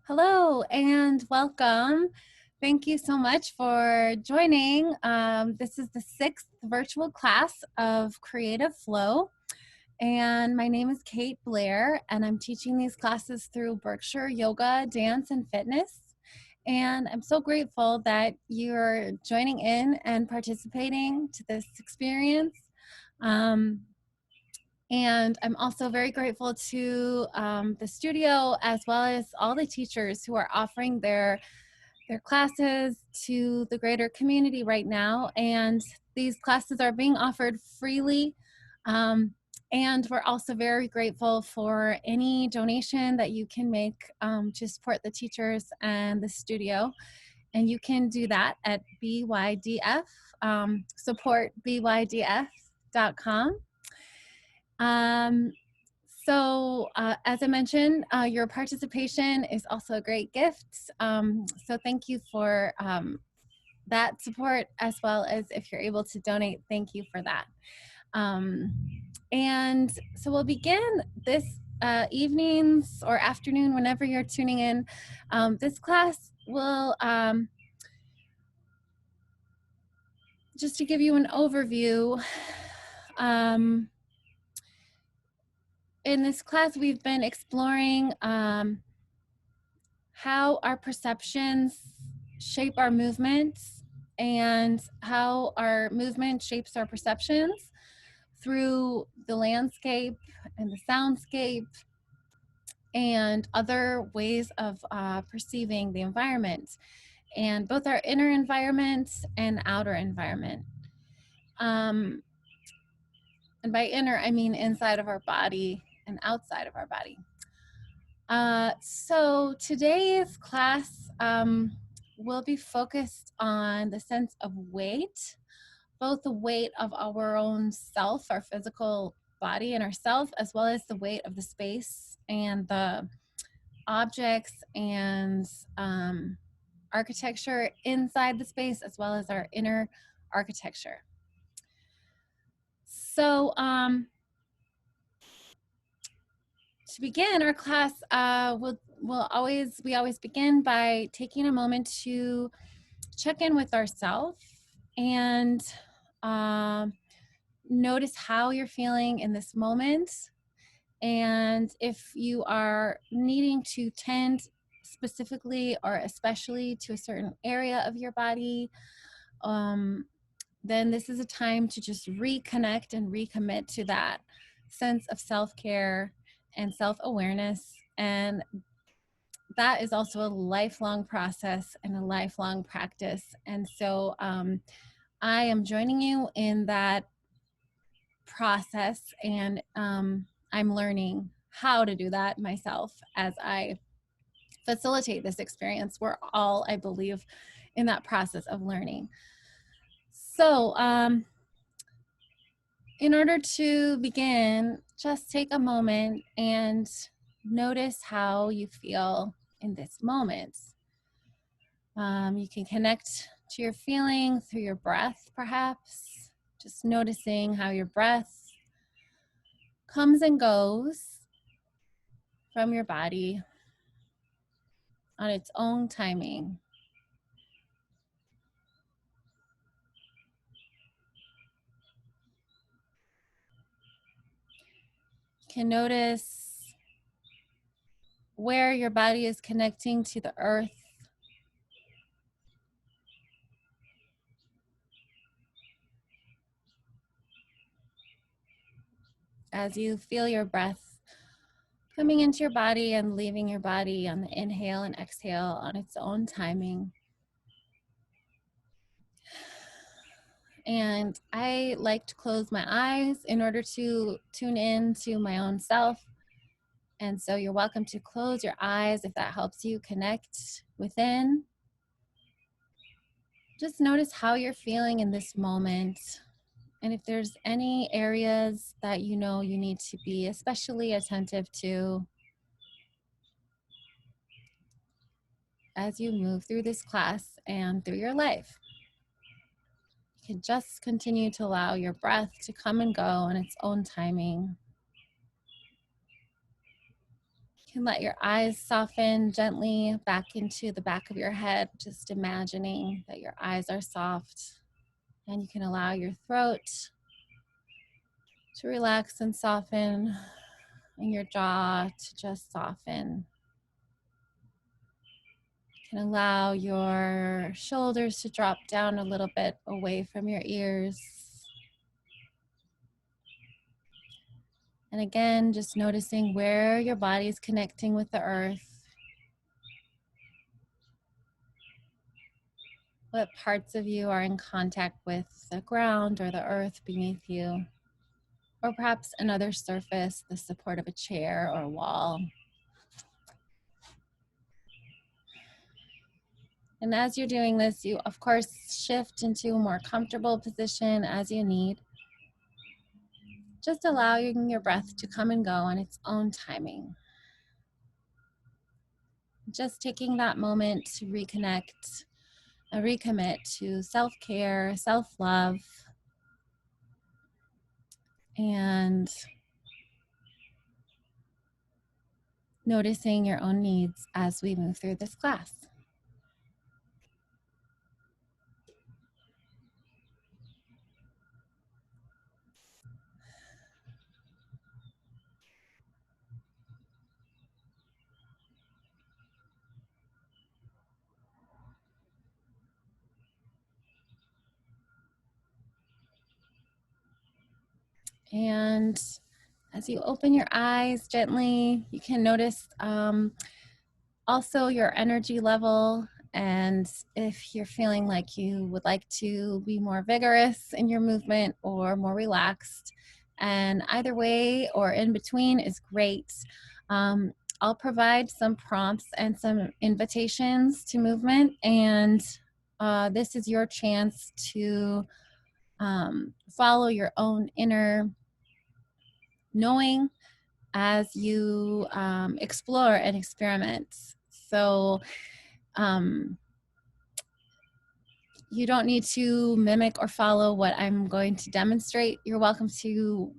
Hello and welcome. Thank you so much for joining. This is the 6th virtual class of Creative Flow, and my name is Kate Blair, and I'm teaching these classes through Berkshire Yoga, Dance, and Fitness. And I'm so grateful that you're joining in and participating to this experience. And I'm also very grateful to the studio, as well as all the teachers who are offering their classes to the greater community right now. And these classes are being offered freely. And we're also very grateful for any donation that you can make to support the teachers and the studio. And you can do that at BYDF, supportbydf.com. As I mentioned, your participation is also a great gift. So thank you for that support, as well as if you're able to donate, thank you for that. And so we'll begin this evenings or afternoon, whenever you're tuning in. This class will, just to give you an overview, in this class, we've been exploring how our perceptions shape our movements and how our movement shapes our perceptions through the landscape and the soundscape and other ways of perceiving the environment, and both our inner environment and outer environment. And by inner, I mean inside of our body and outside of our body. So today's class will be focused on the sense of weight, both the weight of our own self, our physical body and ourself, as well as the weight of the space and the objects and architecture inside the space, as well as our inner architecture. So to begin our class, we always begin by taking a moment to check in with ourselves and notice how you're feeling in this moment. And if you are needing to tend specifically or especially to a certain area of your body, then this is a time to just reconnect and recommit to that sense of self-care and self-awareness. And that is also a lifelong process and a lifelong practice. And so I am joining you in that process, and I'm learning how to do that myself as I facilitate this experience. We're all, I believe, in that process of learning. So in order to begin, just take a moment and notice how you feel in this moment. You can connect to your feeling through your breath, perhaps, just noticing how your breath comes and goes from your body on its own timing. You can notice where your body is connecting to the earth. As you feel your breath coming into your body and leaving your body on the inhale and exhale on its own timing. And I like to close my eyes in order to tune in to my own self. And so you're welcome to close your eyes if that helps you connect within. Just notice how you're feeling in this moment. And if there's any areas that you know you need to be especially attentive to as you move through this class and through your life. You can just continue to allow your breath to come and go on its own timing. You can let your eyes soften gently back into the back of your head, just imagining that your eyes are soft. And you can allow your throat to relax and soften, and your jaw to just soften. You can allow your shoulders to drop down a little bit away from your ears. And again, just noticing where your body is connecting with the earth. What parts of you are in contact with the ground or the earth beneath you, or perhaps another surface, the support of a chair or a wall. And as you're doing this, you of course shift into a more comfortable position as you need. Just allowing your breath to come and go on its own timing. Just taking that moment to reconnect and recommit to self-care, self-love, and noticing your own needs as we move through this class. And as you open your eyes gently, you can notice also your energy level, and if you're feeling like you would like to be more vigorous in your movement or more relaxed. And either way or in between is great. I'll provide some prompts and some invitations to movement, and this is your chance to follow your own inner knowing as you explore and experiment. So you don't need to mimic or follow what I'm going to demonstrate. You're welcome to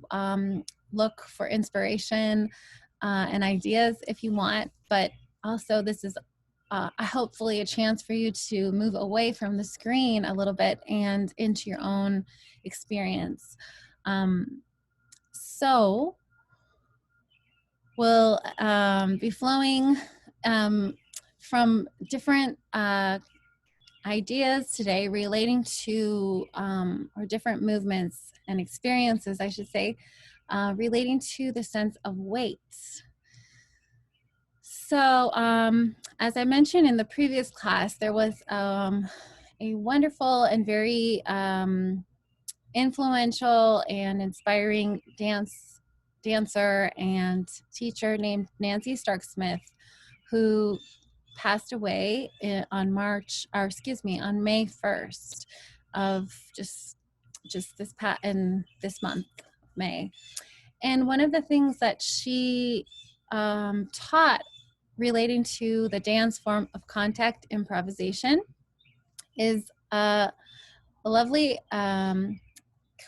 look for inspiration and ideas if you want, but also this is hopefully a chance for you to move away from the screen a little bit and into your own experience. So we'll be flowing from different ideas today relating to, or different movements and experiences, I should say, relating to the sense of weight. So as I mentioned in the previous class, there was a wonderful and very influential and inspiring dancer and teacher named Nancy Stark-Smith, who passed away on May 1st of just this month, May. And one of the things that she taught relating to the dance form of contact improvisation is a lovely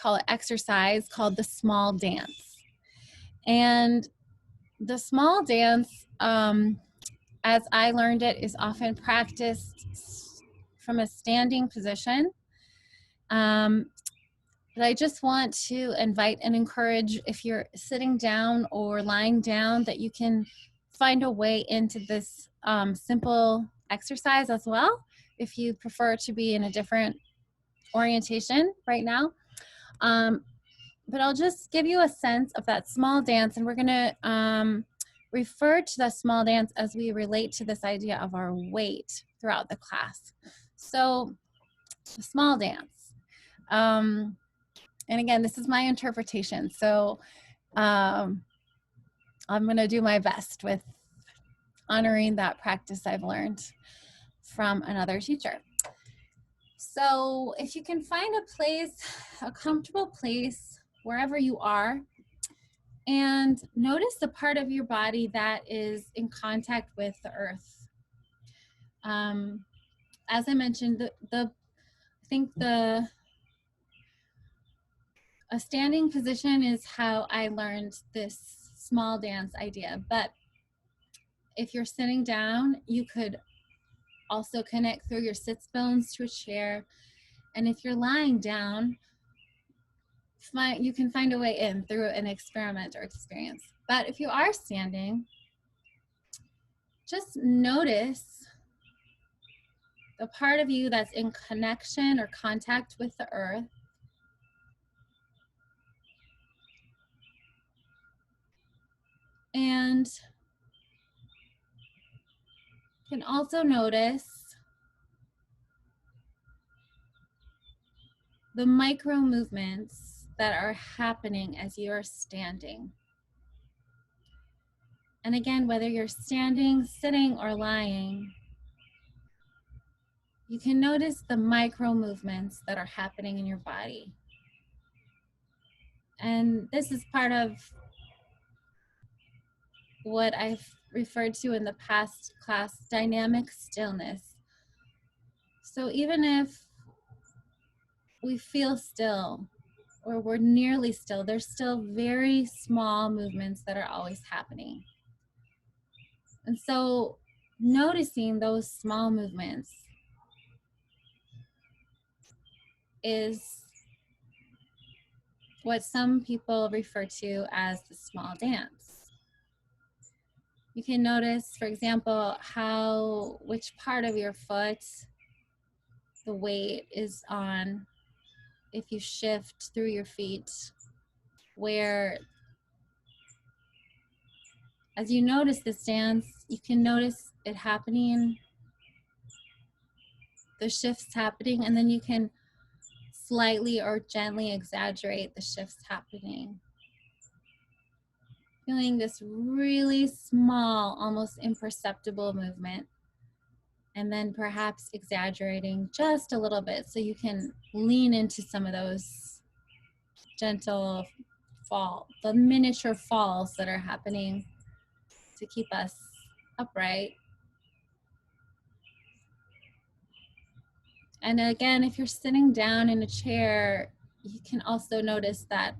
call it exercise called the small dance. And the small dance, as I learned it, is often practiced from a standing position. But I just want to invite and encourage, if you're sitting down or lying down, that you can find a way into this simple exercise as well, if you prefer to be in a different orientation right now. But I'll just give you a sense of that small dance, and we're gonna refer to the small dance as we relate to this idea of our weight throughout the class. So the small dance. And again, this is my interpretation. So I'm gonna do my best with honoring that practice I've learned from another teacher. So if you can find a place, a comfortable place, wherever you are, and notice the part of your body that is in contact with the earth. As I mentioned, I think a standing position is how I learned this small dance idea, but If you're sitting down, you could also connect through your sits bones to a chair. And if you're lying down, you can find a way in through an experiment or experience. But if you are standing, just notice the part of you that's in connection or contact with the earth. And you can also notice the micro movements that are happening as you are standing. And again, whether you're standing, sitting, or lying, you can notice the micro movements that are happening in your body. And this is part of what I've referred to in the past class, dynamic stillness. So even if we feel still or we're nearly still, there's still very small movements that are always happening. And so noticing those small movements is what some people refer to as the small dance. You can notice, for example, which part of your foot the weight is on if you shift through your feet, where as you notice this dance, you can notice it happening, the shifts happening, and then you can slightly or gently exaggerate the shifts happening. Feeling this really small, almost imperceptible movement, and then perhaps exaggerating just a little bit so you can lean into some of those gentle the miniature falls that are happening to keep us upright. And again, if you're sitting down in a chair, you can also notice that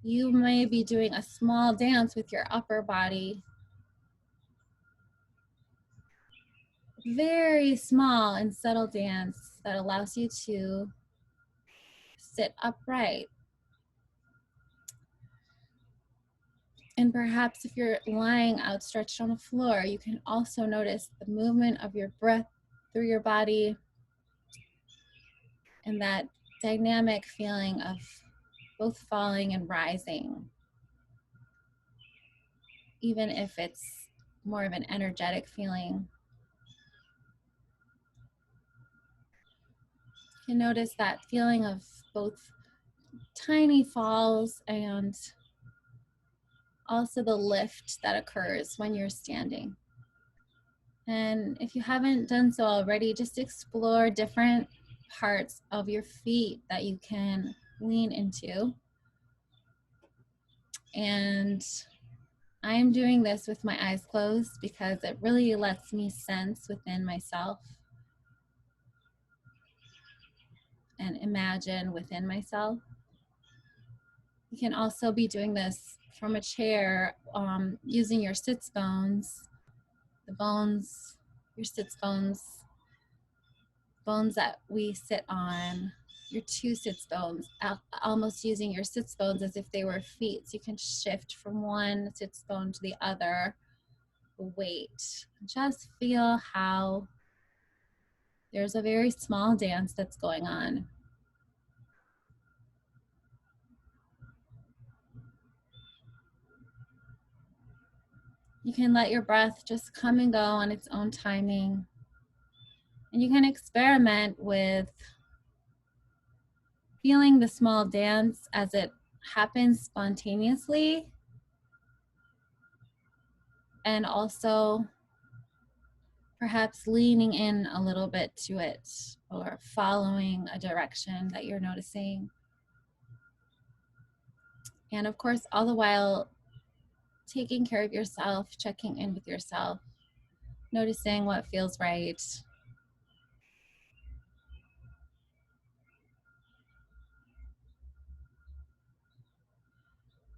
you may be doing a small dance with your upper body. Very small and subtle dance that allows you to sit upright. And perhaps if you're lying outstretched on the floor, you can also notice the movement of your breath through your body and that dynamic feeling of both falling and rising, even if it's more of an energetic feeling. You can notice that feeling of both tiny falls and also the lift that occurs when you're standing. And if you haven't done so already, just explore different parts of your feet that you can lean into. And I'm doing this with my eyes closed because it really lets me sense within myself and imagine within myself. You can also be doing this from a chair, using your sits bones, your sits bones, bones that we sit on, your two sits bones, almost using your sits bones as if they were feet. So you can shift from one sits bone to the other, weight. Just feel how there's a very small dance that's going on. You can let your breath just come and go on its own timing. And you can experiment with feeling the small dance as it happens spontaneously, and also perhaps leaning in a little bit to it or following a direction that you're noticing. And of course, all the while taking care of yourself, checking in with yourself, noticing what feels right.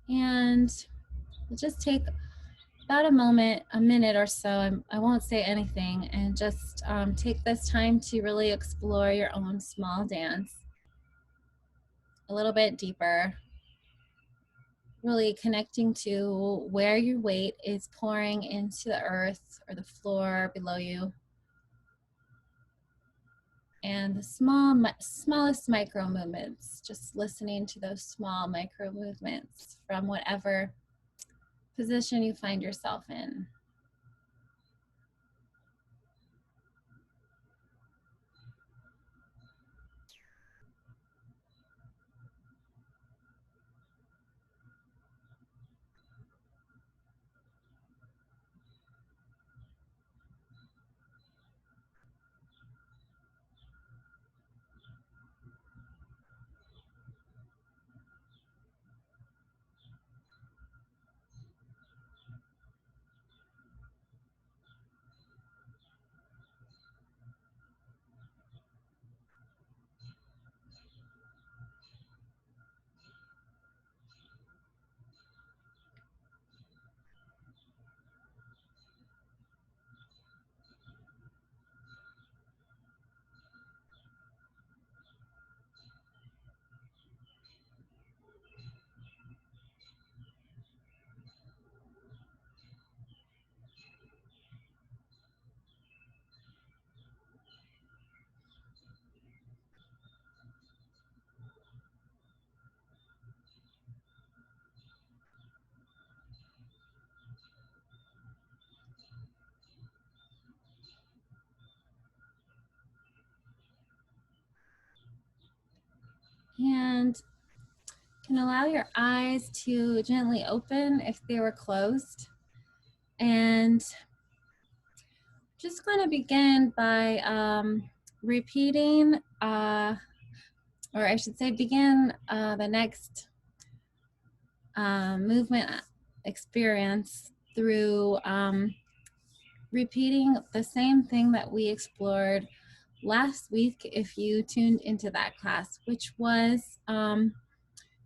And we'll just take about a minute or so. I won't say anything, and just take this time to really explore your own small dance a little bit deeper, really connecting to where your weight is pouring into the earth or the floor below you, and the smallest micro movements, just listening to those small micro movements from whatever position you find yourself in. And you can allow your eyes to gently open if they were closed. And just going to begin by repeating, or I should say begin the next movement experience through repeating the same thing that we explored last week if you tuned into that class, which was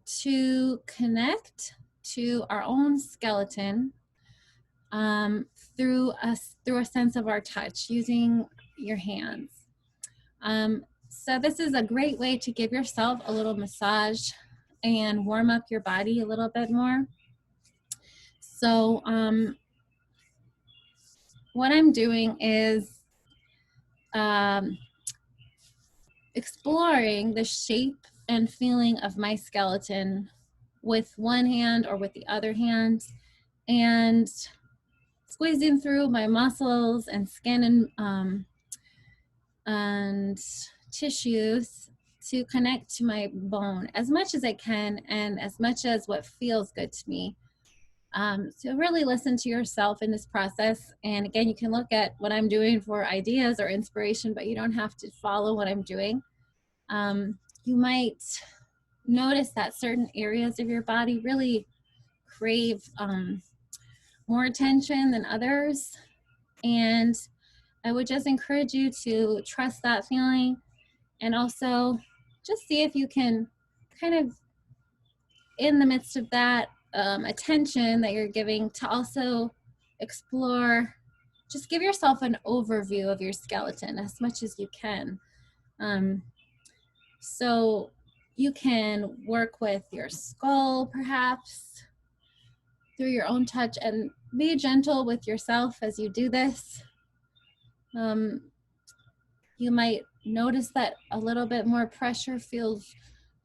to connect to our own skeleton through a sense of our touch using your hands. So this is a great way to give yourself a little massage and warm up your body a little bit more. So what I'm doing is exploring the shape and feeling of my skeleton with one hand or with the other hand, and squeezing through my muscles and skin and tissues to connect to my bone as much as I can and as much as what feels good to me. So really listen to yourself in this process. And again, you can look at what I'm doing for ideas or inspiration, but you don't have to follow what I'm doing. You might notice that certain areas of your body really crave more attention than others. And I would just encourage you to trust that feeling, and also just see if you can kind of, in the midst of that attention that you're giving, to also explore, just give yourself an overview of your skeleton as much as you can. So you can work with your skull perhaps through your own touch, and be gentle with yourself as you do this. You might notice that a little bit more pressure feels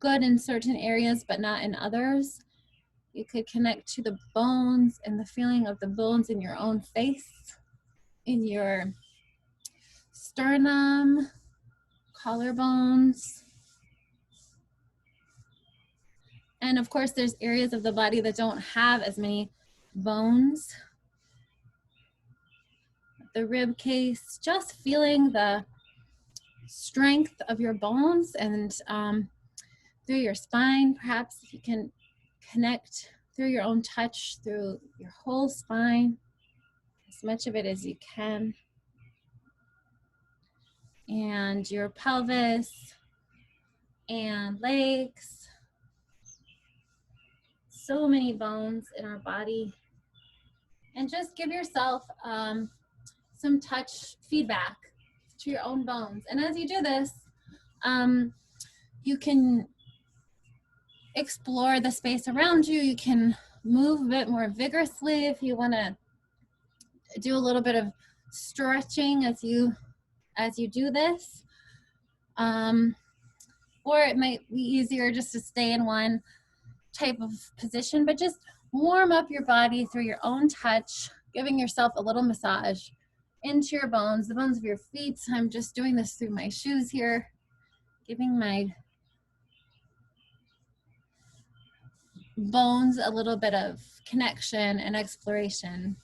good in certain areas, but not in others. You could connect to the bones and the feeling of the bones in your own face, in your sternum, collarbones. And of course, there's areas of the body that don't have as many bones. The rib case, just feeling the strength of your bones, and through your spine, perhaps if you can connect through your own touch through your whole spine, as much of it as you can, and your pelvis and legs. so many bones in our body. And just give yourself some touch feedback to your own bones. And as you do this, you can explore the space around you. You can move a bit more vigorously if you want to do a little bit of stretching as you do this. Or it might be easier just to stay in one type of position, but just warm up your body through your own touch, giving yourself a little massage into your bones, the bones of your feet. I'm just doing this through my shoes here, giving my bones a little bit of connection and exploration.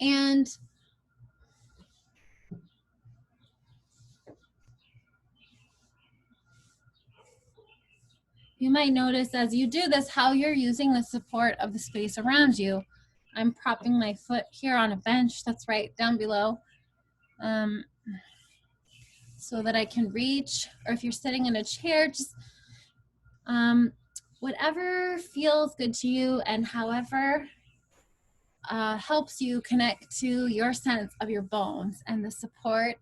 And you might notice as you do this how you're using the support of the space around you. I'm propping my foot here on a bench that's right down below, so that I can reach, or if you're sitting in a chair, just whatever feels good to you and however helps you connect to your sense of your bones and the support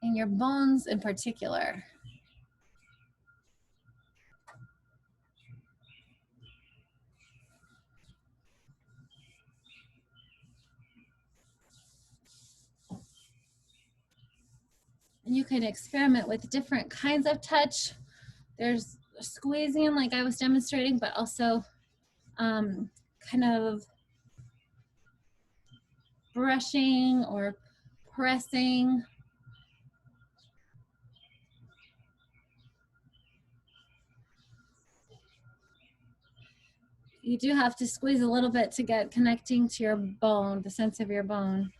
in your bones in particular. And you can experiment with different kinds of touch. There's squeezing like I was demonstrating, but also kind of brushing or pressing. You do have to squeeze a little bit to get connecting to your bone, the sense of your bone.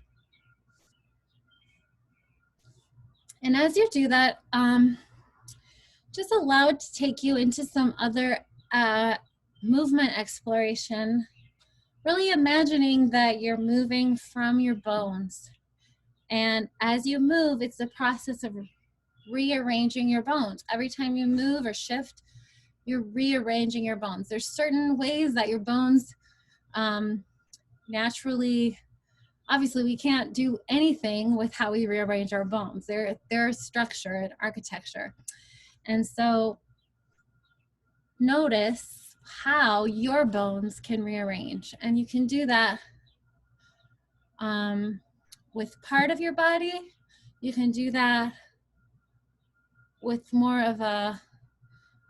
And as you do that, just allow it to take you into some other movement exploration, really imagining that you're moving from your bones. And as you move, it's the process of rearranging your bones. Every time you move or shift, you're rearranging your bones. There's certain ways that your bones naturally, obviously we can't do anything with how we rearrange our bones. They're structure and architecture. And so notice how your bones can rearrange. And you can do that with part of your body. You can do that with more of a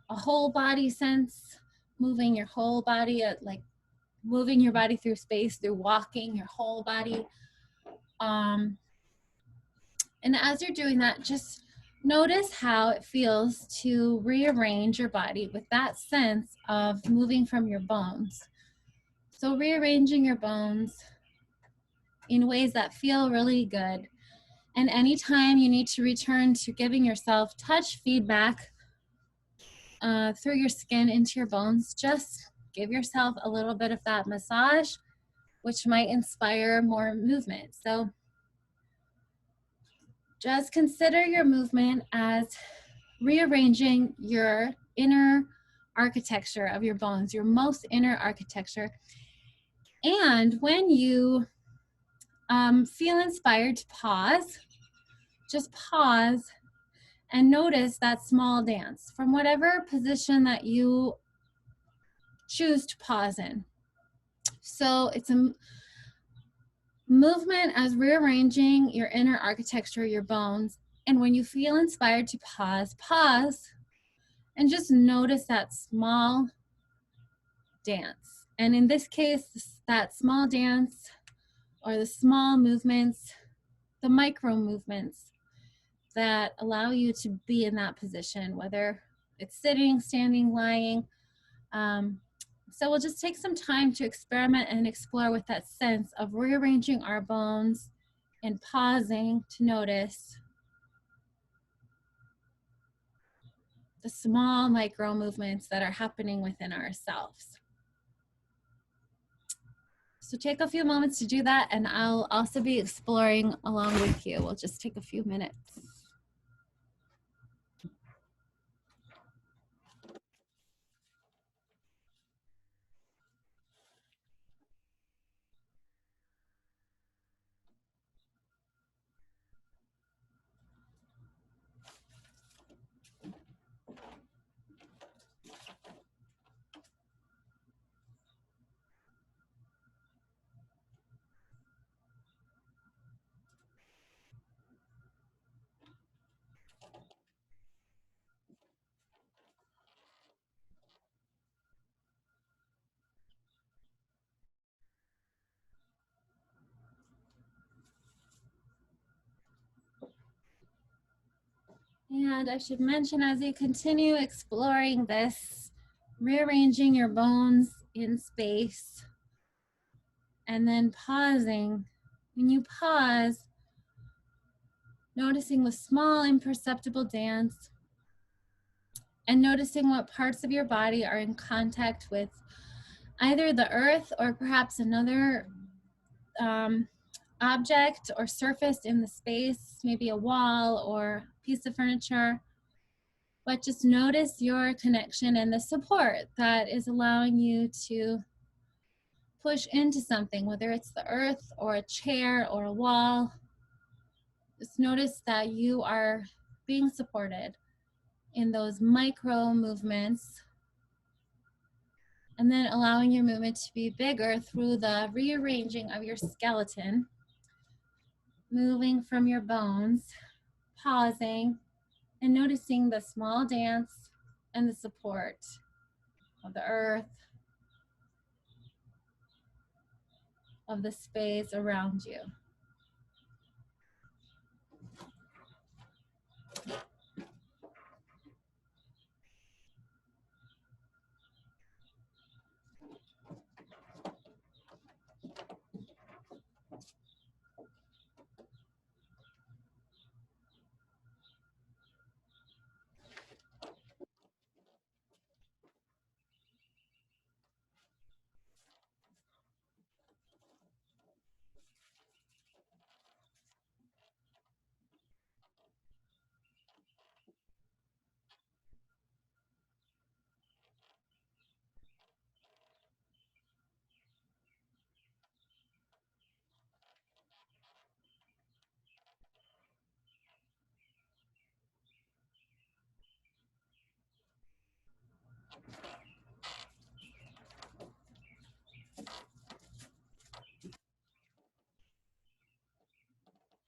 whole body sense, moving your whole body, like moving your body through space, through walking your whole body. And as you're doing that, just notice how it feels to rearrange your body with that sense of moving from your bones. So rearranging your bones in ways that feel really good. And anytime you need to return to giving yourself touch feedback through your skin into your bones, just give yourself a little bit of that massage, which might inspire more movement. So just consider your movement as rearranging your inner architecture of your bones, your most inner architecture. And when you feel inspired to pause, just pause and notice that small dance from whatever position that you choose to pause in. So it's a movement as rearranging your inner architecture, your bones. And when you feel inspired to pause, pause and just notice that small dance. And in this case, that small dance or the small movements, the micro movements that allow you to be in that position, whether it's sitting, standing, lying. So we'll just take some time to experiment and explore with that sense of rearranging our bones and pausing to notice the small micro movements that are happening within ourselves. So take a few moments to do that, and I'll also be exploring along with you. We'll just take a few minutes. And I should mention, as you continue exploring this, rearranging your bones in space and then pausing. When you pause, noticing the small imperceptible dance and noticing what parts of your body are in contact with either the earth or perhaps another object or surface in the space, maybe a wall or piece of furniture. But just notice your connection and the support that is allowing you to push into something, whether it's the earth or a chair or a wall. Just notice that you are being supported in those micro movements, and then allowing your movement to be bigger through the rearranging of your skeleton, moving from your bones, pausing, and noticing the small dance and the support of the earth, of the space around you.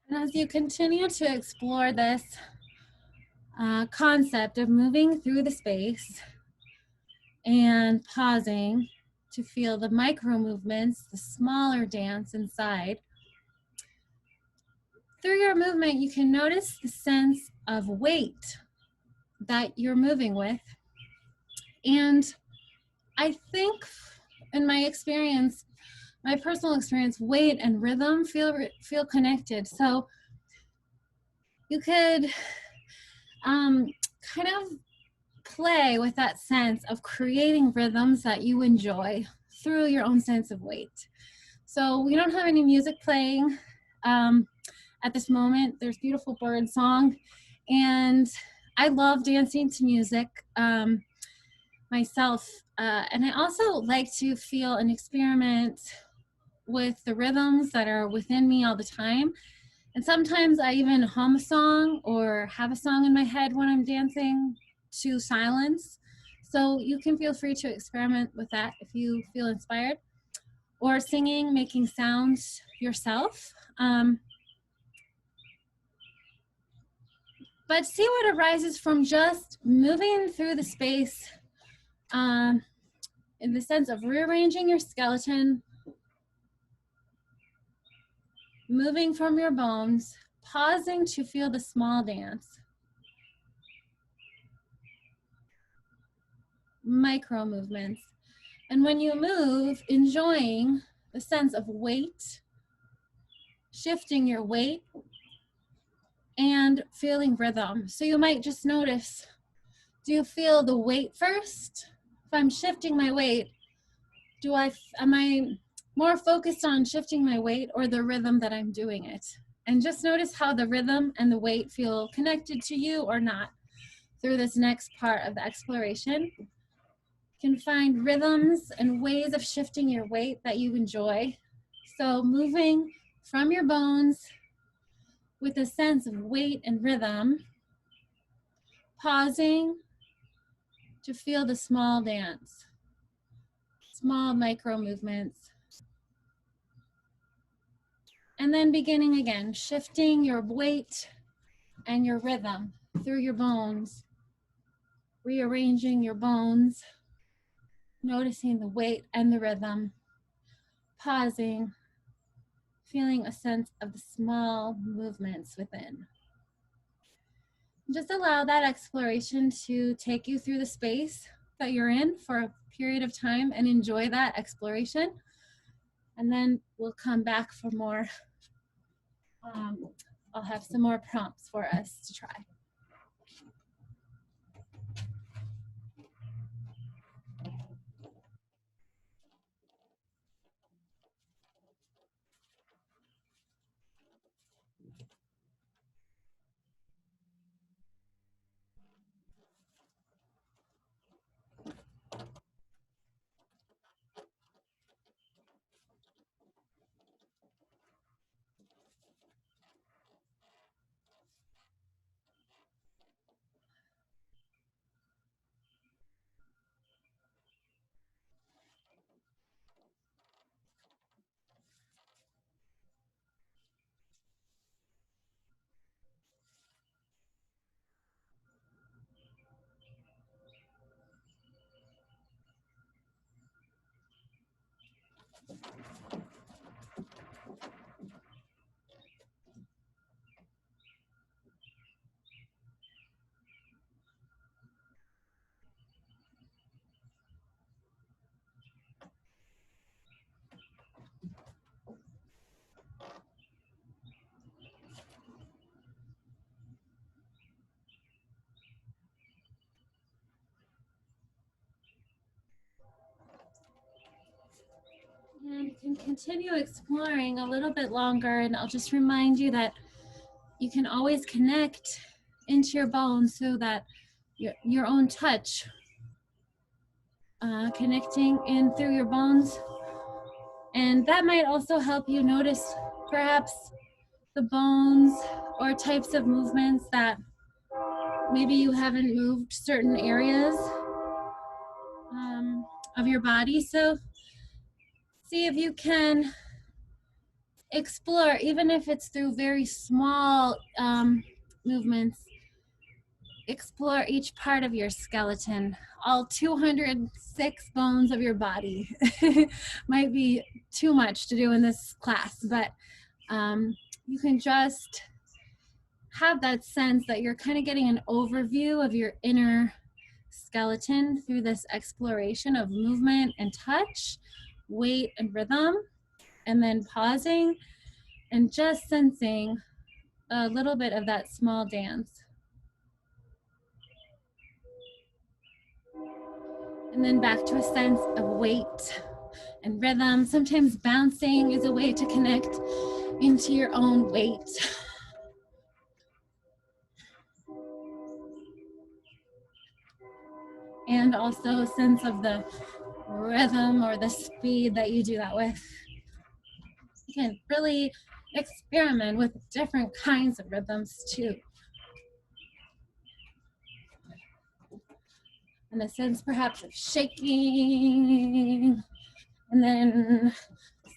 And as you continue to explore this concept of moving through the space and pausing to feel the micro movements, the smaller dance inside, through your movement, you can notice the sense of weight that you're moving with. And I think, in my experience, my personal experience, weight and rhythm feel connected. So you could kind of play with that sense of creating rhythms that you enjoy through your own sense of weight. So we don't have any music playing at this moment. There's beautiful bird song, and I love dancing to music myself. And I also like to feel and experiment with the rhythms that are within me all the time. And sometimes I even hum a song or have a song in my head when I'm dancing to silence. So you can feel free to experiment with that if you feel inspired, or singing, making sounds yourself. But see what arises from just moving through the space in the sense of rearranging your skeleton, moving from your bones, pausing to feel the small dance, micro movements. And when you move, enjoying the sense of weight, shifting your weight, and feeling rhythm. So you might just notice, do you feel the weight first? If I'm shifting my weight, am I more focused on shifting my weight or the rhythm that I'm doing it? And just notice how the rhythm and the weight feel connected to you or not through this next part of the exploration. You can find rhythms and ways of shifting your weight that you enjoy. So moving from your bones with a sense of weight and rhythm, pausing to feel the small dance, small micro movements, and then beginning again, shifting your weight and your rhythm through your bones, rearranging your bones, noticing the weight and the rhythm, pausing, feeling a sense of the small movements within. Just allow that exploration to take you through the space that you're in for a period of time and enjoy that exploration. And then we'll come back for more. I'll have some more prompts for us to try. And you can continue exploring a little bit longer, and I'll just remind you that you can always connect into your bones so that your own touch, connecting in through your bones. And that might also help you notice perhaps the bones or types of movements that maybe you haven't moved certain areas of your body. So see if you can explore, even if it's through very small movements, explore each part of your skeleton, all 206 bones of your body. Might be too much to do in this class, but you can just have that sense that you're kind of getting an overview of your inner skeleton through this exploration of movement and touch, weight and rhythm, and then pausing and just sensing a little bit of that small dance. And then back to a sense of weight and rhythm. Sometimes bouncing is a way to connect into your own weight. And also a sense of the rhythm or the speed that you do that with. You can really experiment with different kinds of rhythms too. In a sense perhaps of shaking, and then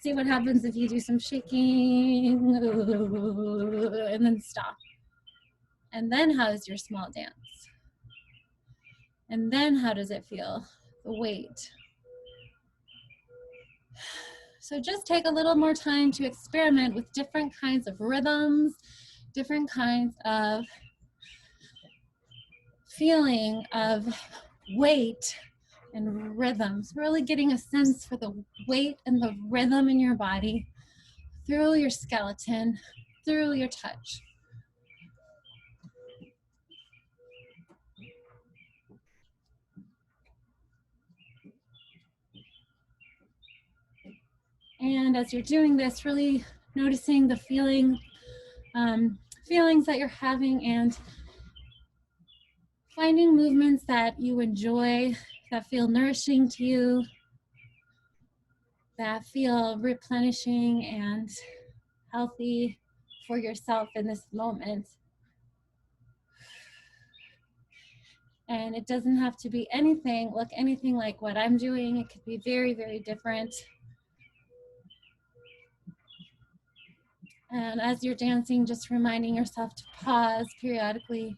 see what happens if you do some shaking, and then stop. And then how is your small dance? And then how does it feel? The weight. So just take a little more time to experiment with different kinds of rhythms, different kinds of feeling of weight and rhythms, really getting a sense for the weight and the rhythm in your body through your skeleton, through your touch. And as you're doing this, really noticing the feelings that you're having, and finding movements that you enjoy, that feel nourishing to you, that feel replenishing and healthy for yourself in this moment. And it doesn't have to be anything like what I'm doing. It could be very, very different. And as you're dancing, just reminding yourself to pause periodically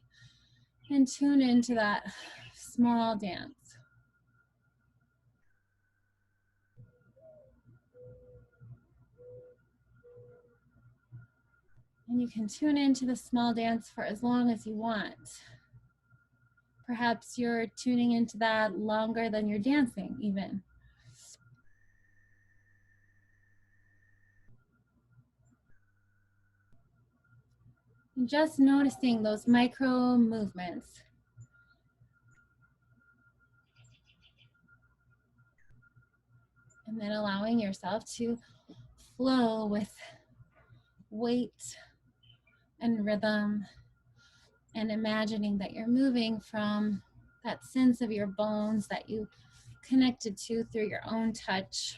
and tune into that small dance. And you can tune into the small dance for as long as you want. Perhaps you're tuning into that longer than you're dancing even. And just noticing those micro movements. And then allowing yourself to flow with weight and rhythm, and imagining that you're moving from that sense of your bones that you connected to through your own touch.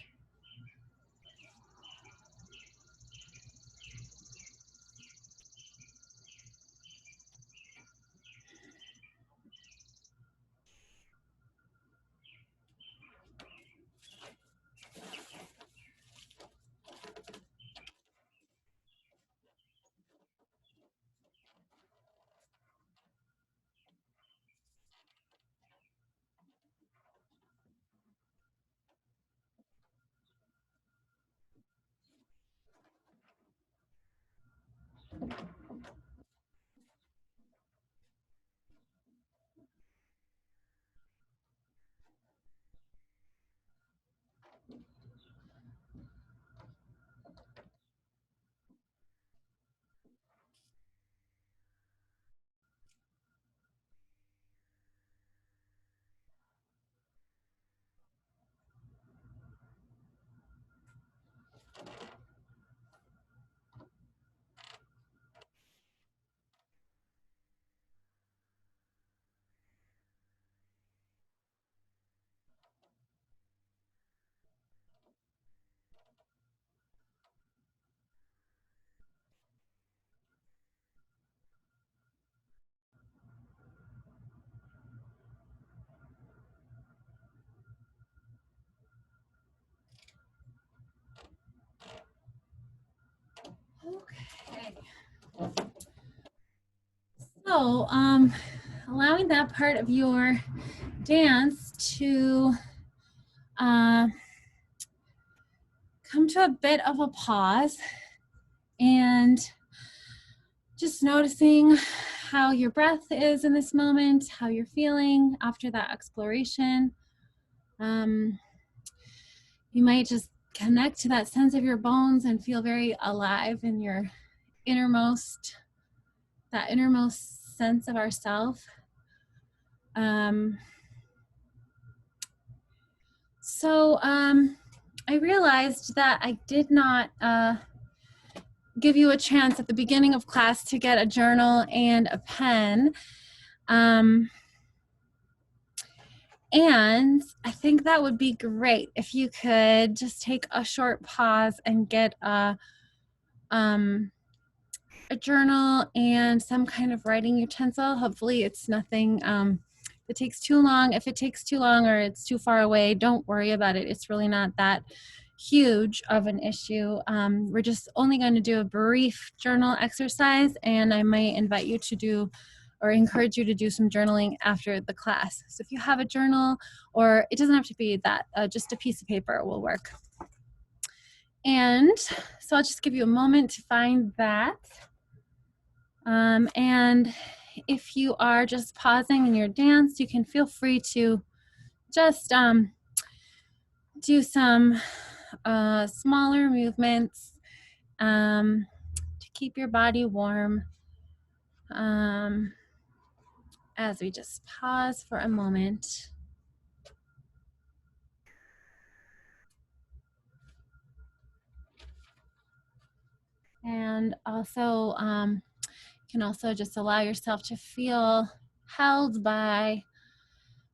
Okay. So, allowing that part of your dance to come to a bit of a pause, and just noticing how your breath is in this moment, how you're feeling after that exploration. You might just connect to that sense of your bones and feel very alive in your innermost, that innermost sense of ourself. I realized that I did not give you a chance at the beginning of class to get a journal and a pen. And I think that would be great if you could just take a short pause and get a journal and some kind of writing utensil. Hopefully it's nothing that takes too long. If it takes too long or it's too far away, don't worry about it. It's really not that huge of an issue. We're just only going to do a brief journal exercise, and I might invite you to do or encourage you to do some journaling after the class. So if you have a journal, or it doesn't have to be that, just a piece of paper will work. And so I'll just give you a moment to find that. And if you are just pausing in your dance, you can feel free to just do some smaller movements to keep your body warm as we just pause for a moment. And also, you can also just allow yourself to feel held by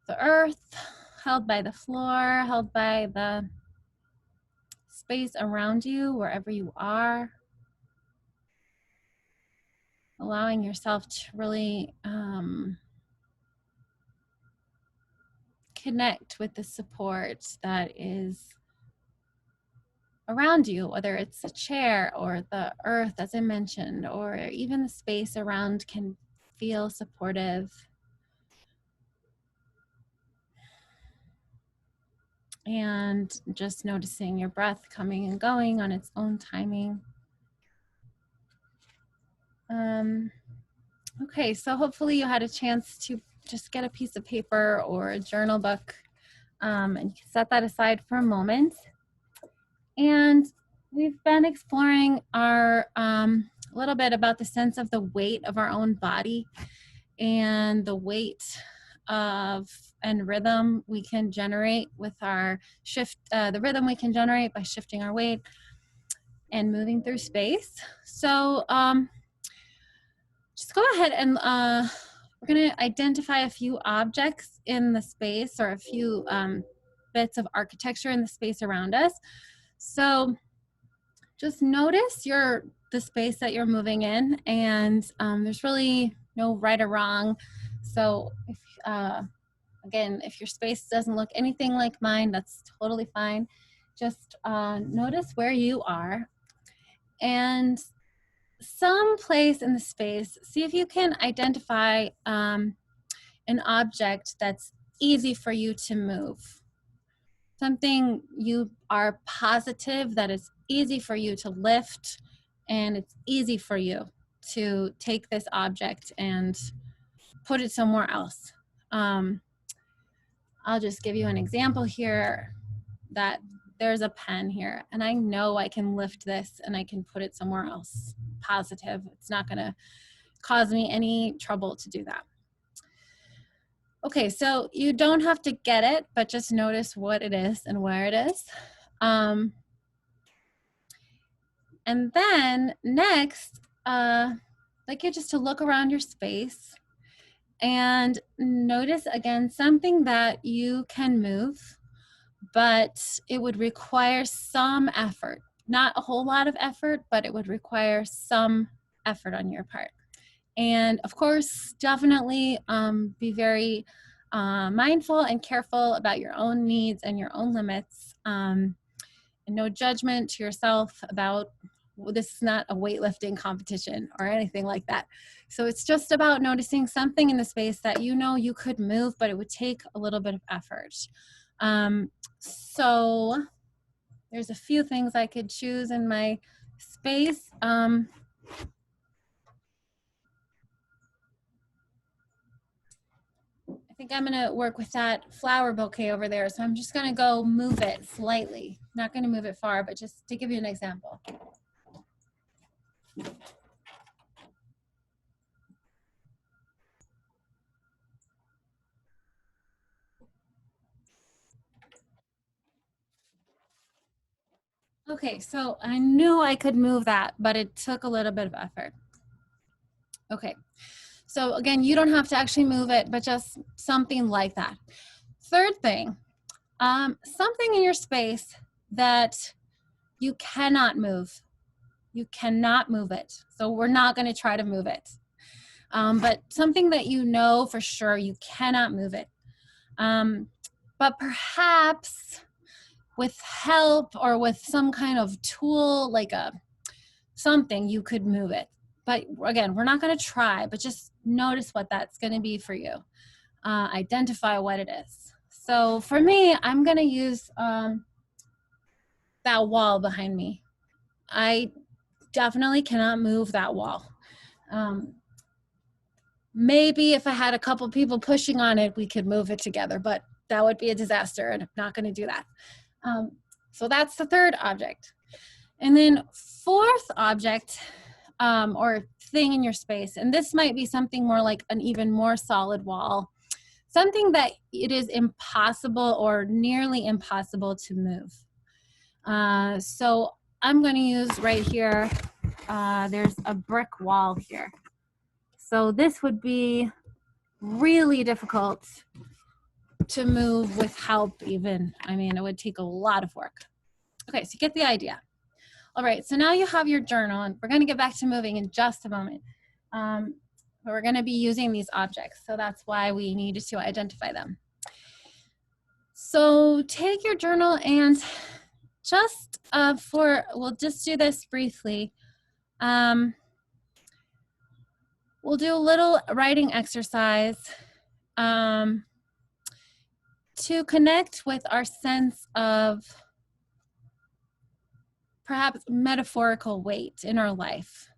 the earth, held by the floor, held by the space around you, wherever you are. Allowing yourself to really connect with the support that is around you, whether it's a chair or the earth, as I mentioned, or even the space around can feel supportive. And just noticing your breath coming and going on its own timing. Okay, so hopefully you had a chance to just get a piece of paper or a journal book, and you can set that aside for a moment. And we've been exploring our a little bit about the sense of the weight of our own body and the weight of and rhythm we can generate with our the rhythm we can generate by shifting our weight and moving through space. So just go ahead and we're going to identify a few objects in the space, or a few bits of architecture in the space around us. So just notice the space that you're moving in, and there's really no right or wrong. So if, again, if your space doesn't look anything like mine, that's totally fine. Just notice where you are, and some place in the space, see if you can identify an object that's easy for you to move. Something you are positive that it's easy for you to lift, and it's easy for you to take this object and put it somewhere else. I'll just give you an example here, that there's a pen here, and I know I can lift this and I can put it somewhere else. Positive. It's not going to cause me any trouble to do that. Okay, so you don't have to get it, but just notice what it is and where it is. And then next, I'd like you just to look around your space and notice again something that you can move, but it would require some effort. Not a whole lot of effort, but it would require some effort on your part. And of course, definitely be very mindful and careful about your own needs and your own limits. And no judgment to yourself about, well, this is not a weightlifting competition or anything like that. So it's just about noticing something in the space that you know you could move, but it would take a little bit of effort. So there's a few things I could choose in my space. I think I'm gonna work with that flower bouquet over there. So I'm just gonna go move it slightly. Not gonna move it far, but just to give you an example. Okay, so I knew I could move that, but it took a little bit of effort. Okay, so again, you don't have to actually move it, but just something like that. Third thing, something in your space that you cannot move. You cannot move it. So we're not going to try to move it. But something that you know for sure you cannot move it. But perhaps with help or with some kind of tool, like something, you could move it. But again, we're not going to try, but just notice what that's going to be for you. Identify what it is. So for me, I'm going to use that wall behind me. I definitely cannot move that wall. Maybe if I had a couple people pushing on it, we could move it together, but that would be a disaster, and I'm not going to do that. So that's the third object. And then fourth object or thing in your space, and this might be something more like an even more solid wall, something that it is impossible or nearly impossible to move. So I'm going to use right here, there's a brick wall here. So this would be really difficult to move with help even. I mean, it would take a lot of work. Okay, so you get the idea. All right, so now you have your journal, and we're going to get back to moving in just a moment. But we're going to be using these objects, so that's why we needed to identify them. So take your journal and just we'll just do this briefly. We'll do a little writing exercise to connect with our sense of perhaps metaphorical weight in our life.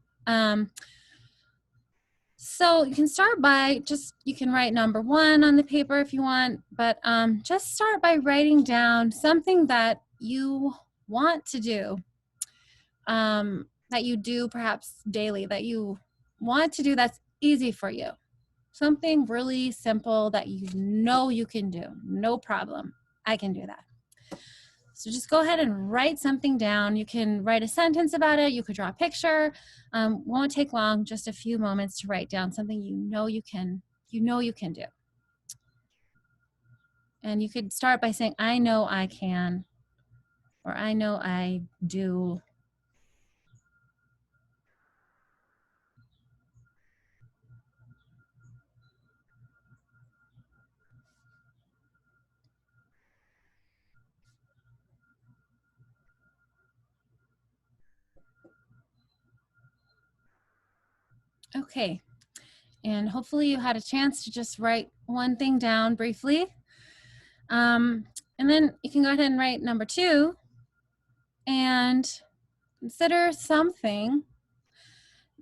So you can start by you can write number 1 on the paper if you want, but just start by writing down something that you want to do, that you do perhaps daily, that you want to do that's easy for you. Something really simple that you know you can do. No problem. I can do that. So just go ahead and write something down. You can write a sentence about it. You could draw a picture. Won't take long, just a few moments to write down something you know you can do. And you could start by saying, I know I can, or I know I do. Okay. And hopefully you had a chance to just write one thing down briefly. And then you can go ahead and write number 2 and consider something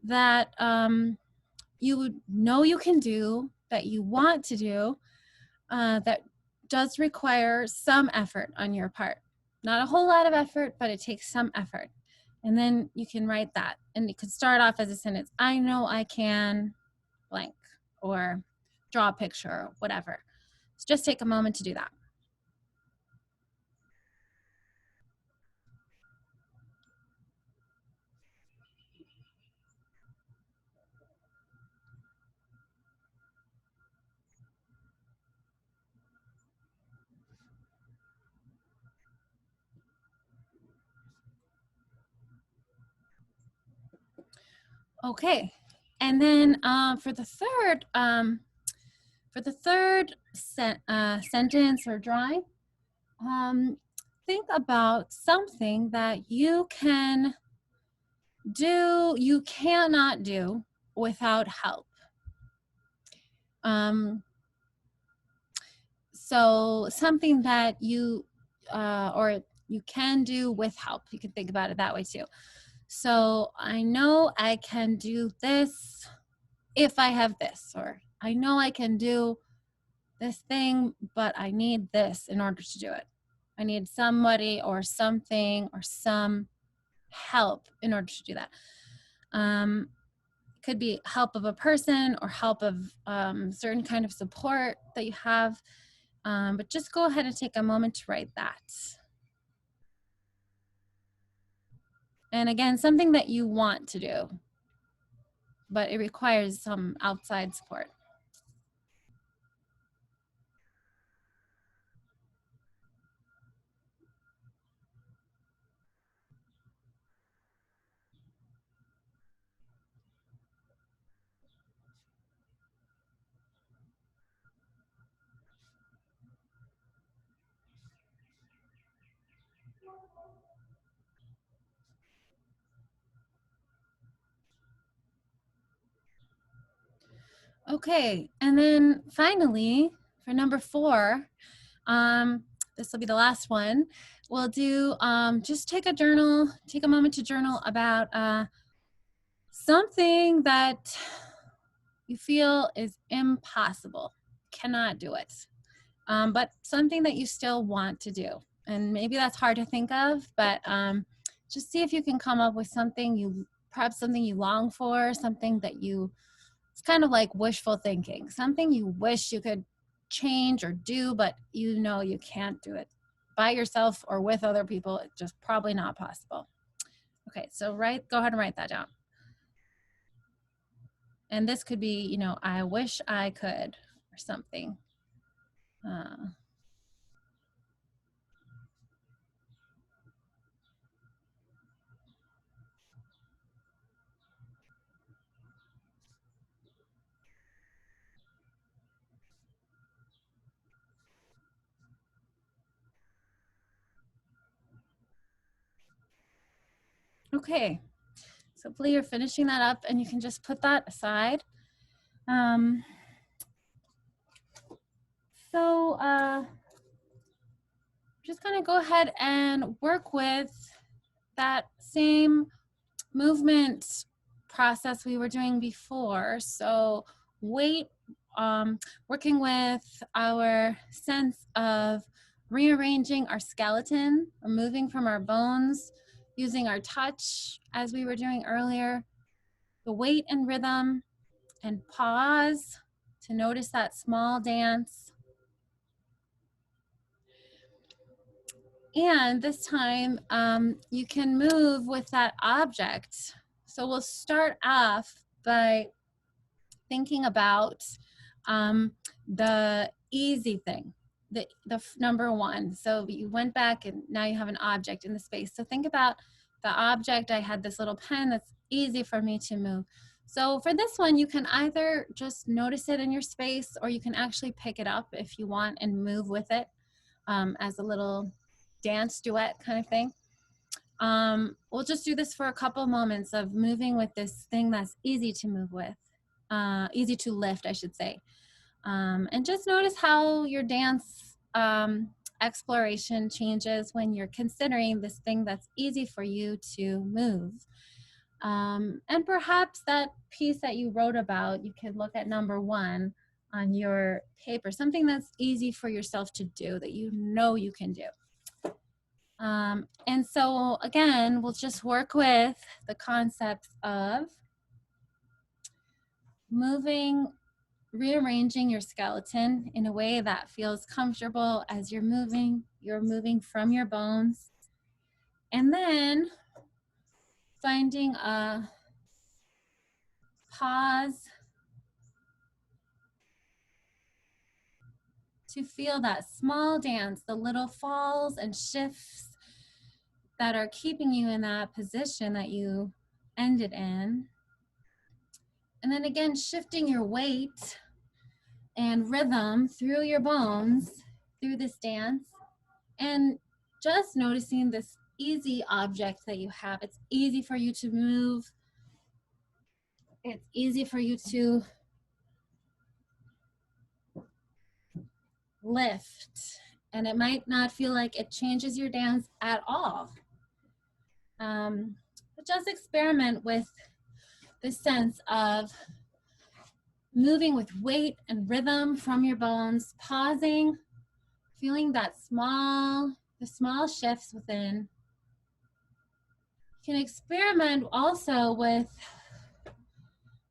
that you know you can do, that you want to do, that does require some effort on your part. Not a whole lot of effort, but it takes some effort. And then you can write that. And you could start off as a sentence, I know I can blank, or draw a picture, or whatever. So just take a moment to do that. Okay, and then for the third sentence or drawing, think about something that you can do, you cannot do without help. So something that you or you can do with help. You can think about it that way too. So I know I can do this if I have this, or I know I can do this thing, but I need this in order to do it. I need somebody or something or some help in order to do that. Could be help of a person or help of certain kind of support that you have. But just go ahead and take a moment to write that. And again, something that you want to do, but it requires some outside support. Okay, and then finally, for number 4, this will be the last one. We'll do just take a moment to journal about something that you feel is impossible, cannot do it, but something that you still want to do. And maybe that's hard to think of, but just see if you can come up with something perhaps something you long for, something that it's kind of like wishful thinking, something you wish you could change or do, but you know you can't do it by yourself or with other people. It's just probably not possible. Okay, so go ahead and write that down. And this could be, I wish I could, or something. Okay, so hopefully you're finishing that up and you can just put that aside. So just gonna go ahead and work with that same movement process we were doing before. So weight, working with our sense of rearranging our skeleton, removing from our bones, using our touch as we were doing earlier, the weight and rhythm, and pause to notice that small dance. And this time you can move with that object. So we'll start off by thinking about the easy thing, the number one. So you went back and now you have an object in the space. So think about the object. I had this little pen that's easy for me to move. So for this one, you can either just notice it in your space, or you can actually pick it up if you want and move with it as a little dance duet kind of thing. We'll just do this for a couple moments of moving with this thing that's easy to move with, easy to lift, I should say. And just notice how your dance exploration changes when you're considering this thing that's easy for you to move. And perhaps that piece that you wrote about, you could look at number one on your paper, something that's easy for yourself to do, that you know you can do. And so again, we'll just work with the concepts of moving, rearranging your skeleton in a way that feels comfortable as you're moving from your bones. And then finding a pause to feel that small dance, the little falls and shifts that are keeping you in that position that you ended in. And then again, shifting your weight and rhythm through your bones through this dance, and just noticing this easy object that you have. It's easy for you to move. It's easy for you to lift, and it might not feel like it changes your dance at all. But just experiment with the sense of moving with weight and rhythm from your bones, pausing, feeling that the small shifts within. You can experiment also with,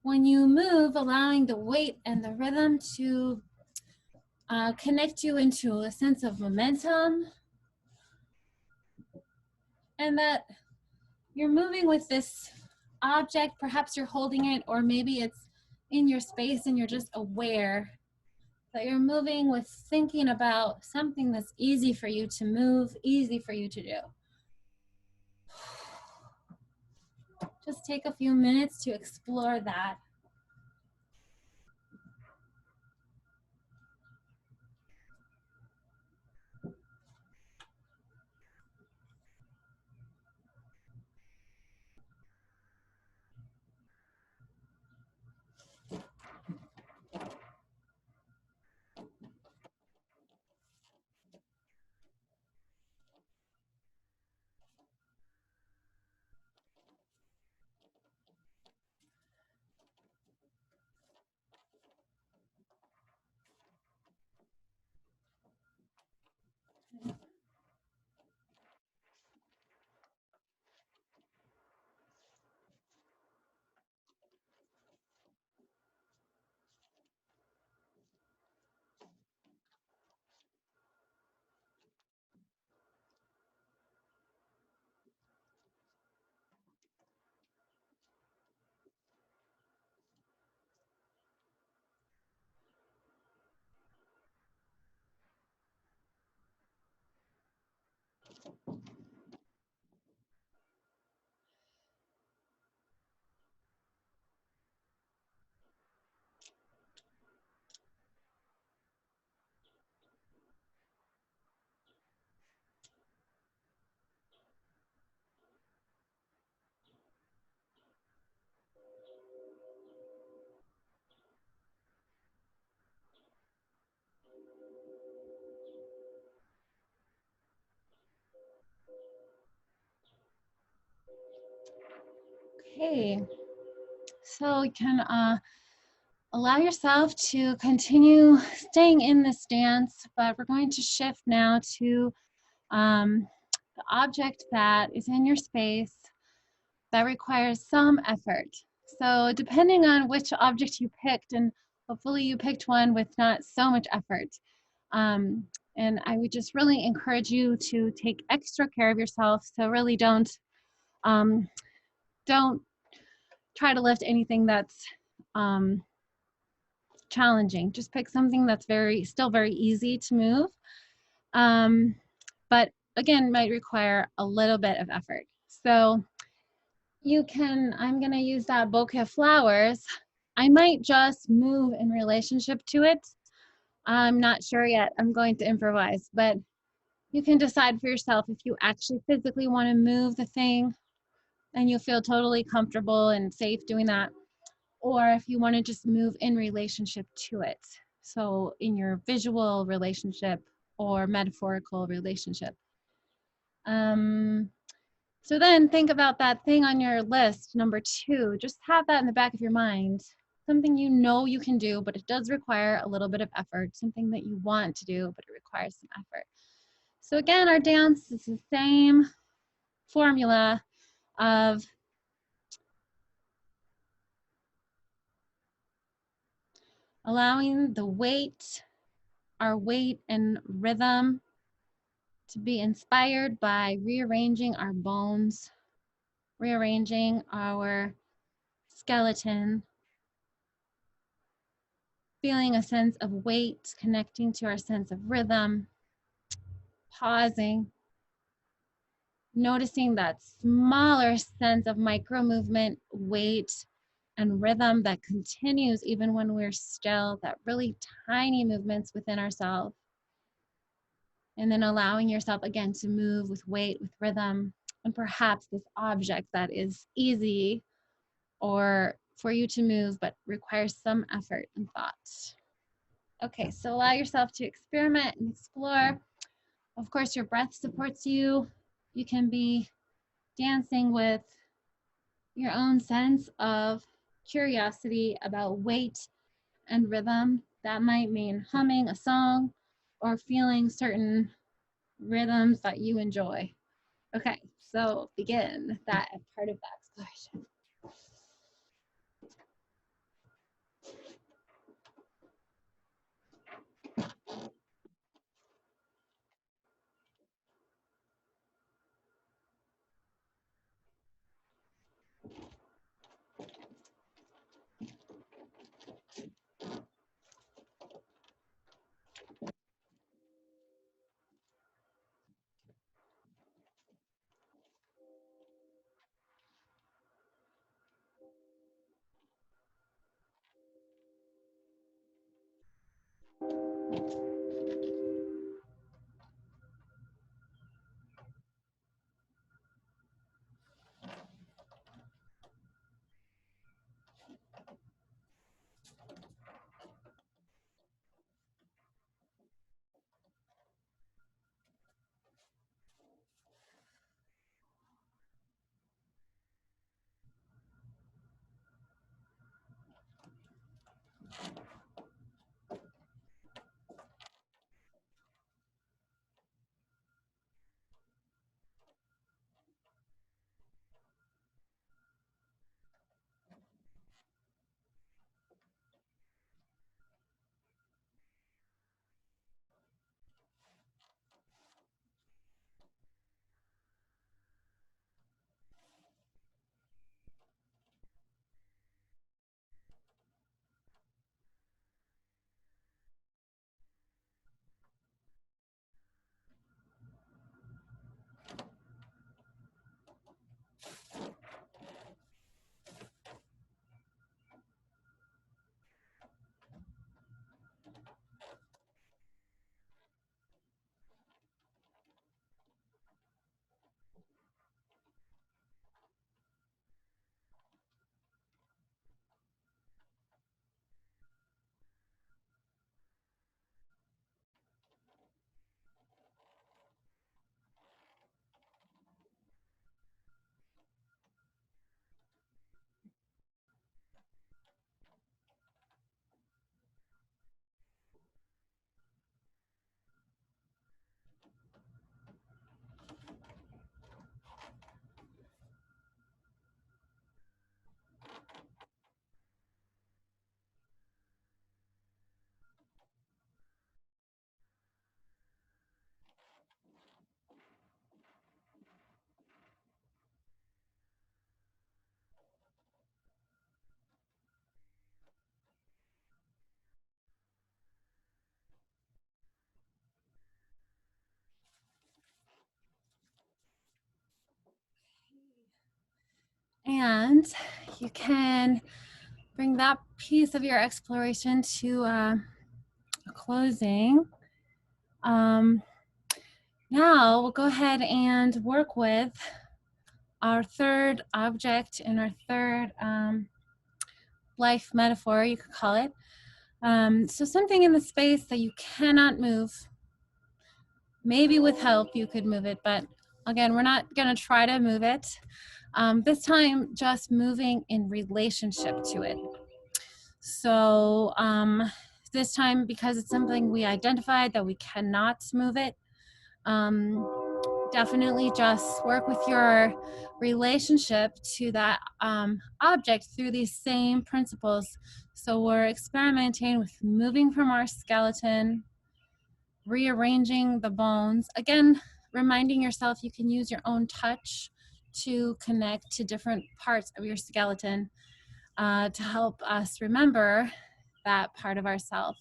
when you move, allowing the weight and the rhythm to connect you into a sense of momentum, and that you're moving with this object. Perhaps you're holding it, or maybe it's in your space and you're just aware that you're moving with thinking about something that's easy for you to move, easy for you to do. Just take a few minutes to explore that. Okay. So you can allow yourself to continue staying in this dance, but we're going to shift now to the object that is in your space that requires some effort. So depending on which object you picked, and hopefully you picked one with not so much effort. Um, and I would just really encourage you to take extra care of yourself. So really um, don't try to lift anything that's um, challenging. Just pick something that's still very easy to move, but again, might require a little bit of effort. So I'm gonna use that bouquet of flowers. I might just move in relationship to it. I'm not sure yet. I'm going to improvise, but you can decide for yourself if you actually physically want to move the thing and you feel totally comfortable and safe doing that, or if you want to just move in relationship to it. So in your visual relationship or metaphorical relationship. So then think about that thing on your list, number 2. Just have that in the back of your mind. Something you know you can do, but it does require a little bit of effort. Something that you want to do, but it requires some effort. So again, our dance is the same formula of allowing our weight and rhythm to be inspired by rearranging our bones, rearranging our skeleton, feeling a sense of weight connecting to our sense of rhythm, pausing, noticing that smaller sense of micro movement, weight, and rhythm that continues even when we're still, that really tiny movements within ourselves. And then allowing yourself again to move with weight, with rhythm, and perhaps this object that is easy or for you to move but requires some effort and thought. Okay, so allow yourself to experiment and explore. Of course, your breath supports you. You can be dancing with your own sense of curiosity about weight and rhythm. That might mean humming a song or feeling certain rhythms that you enjoy. Okay, so begin that part of the exploration. And you can bring that piece of your exploration to a closing. Now we'll go ahead and work with our third object and our third life metaphor, you could call it. So something in the space that you cannot move. Maybe with help you could move it, but again, we're not going to try to move it. This time, just moving in relationship to it. So this time, because it's something we identified that we cannot move it, definitely just work with your relationship to that object through these same principles. So we're experimenting with moving from our skeleton, rearranging the bones. Again, reminding yourself you can use your own touch to connect to different parts of your skeleton to help us remember that part of ourself,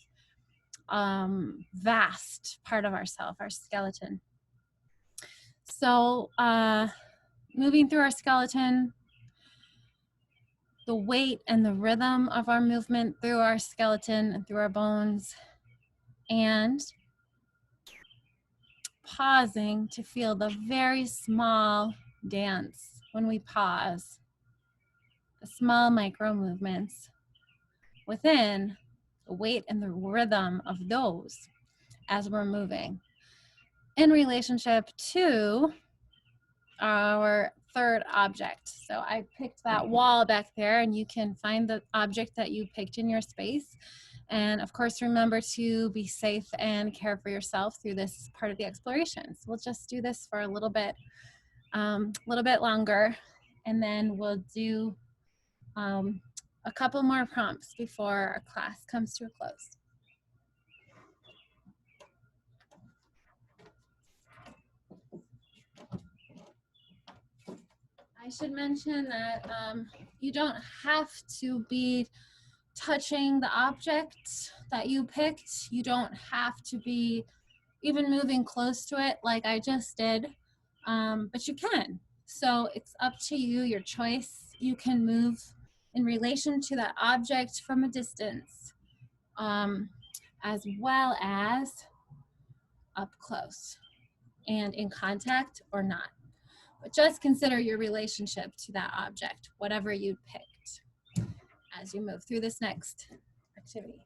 vast part of ourself, our skeleton. So moving through our skeleton, the weight and the rhythm of our movement through our skeleton and through our bones, and pausing to feel the very small dance when we pause, the small micro movements within the weight and the rhythm of those as we're moving. In relationship to our third object. So I picked that wall back there, and you can find the object that you picked in your space. And of course, remember to be safe and care for yourself through this part of the exploration. So we'll just do this for a little bit longer, and then we'll do a couple more prompts before our class comes to a close. I should mention that you don't have to be touching the object that you picked. You don't have to be even moving close to it like I just did, but you can. So it's up to you, your choice. You can move in relation to that object from a distance, as well as up close and in contact or not. But just consider your relationship to that object, whatever you picked, as you move through this next activity.